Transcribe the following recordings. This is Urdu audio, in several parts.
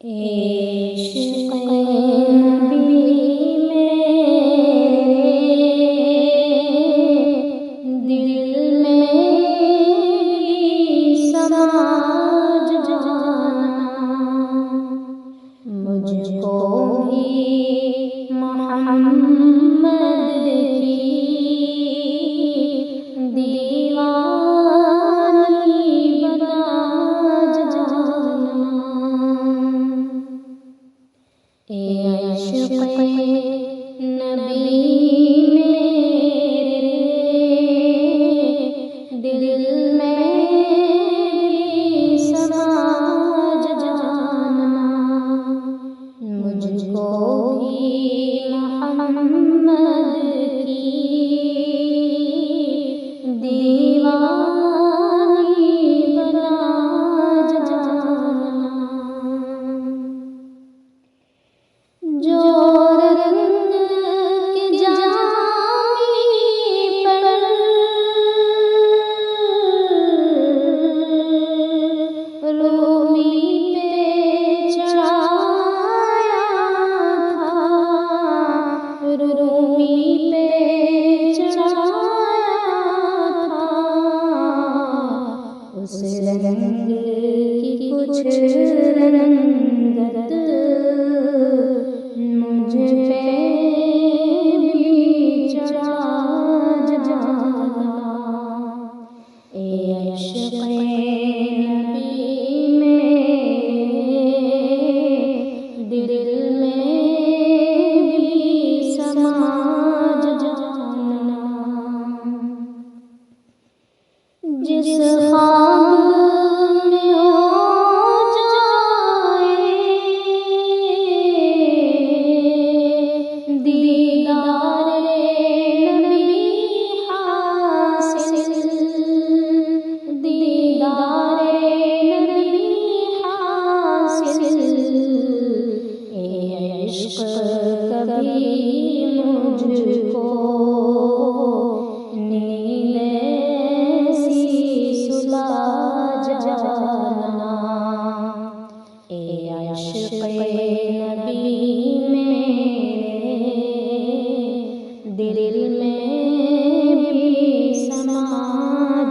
عشق نبی میرے دل میں بھی سما جانا، مجھ کو بھی محمد کی دیوانی بنا جانا۔ اے عشق نبی میرے دل میں بھی سما جانا، مجھ کو بھی محمد کی دیوانی بنا جانا۔ جو رنگ کے جامی پر رومی پہ چڑھایا تھا، رومی پہ چڑھایا تھا، اس رنگ کی کچھ رنگت مجھ پہ بھی چڑھا جانا۔ اے عشق نبی میرے دل میں بھی سما جانا۔ جس خواب میں ہو دیدار نبی حاصل، دیدار نبی حاصل، اے عشق کبھی مجھ کو نیند ایسی سلا جانا۔ اے عشق نبی دل میں بھی سما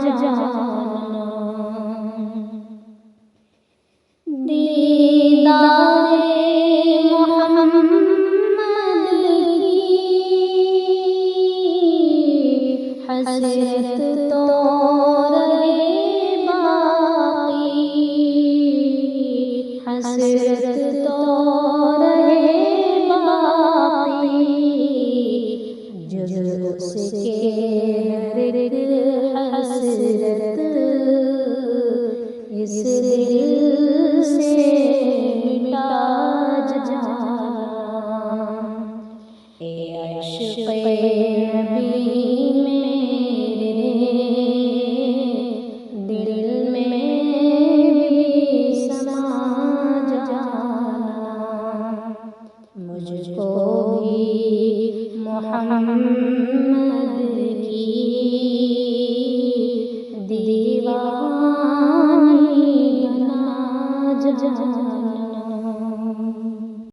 جانا۔ دیدار محمد کی حسرت تو رہے باقی، حسرت تو رہے باقی، جز اس کے ہر ایک حسرت اس دل سے مٹا جانا۔ اے عشق نبی میرے دل میں بھی سما جانا، مجھ کو بھی محمد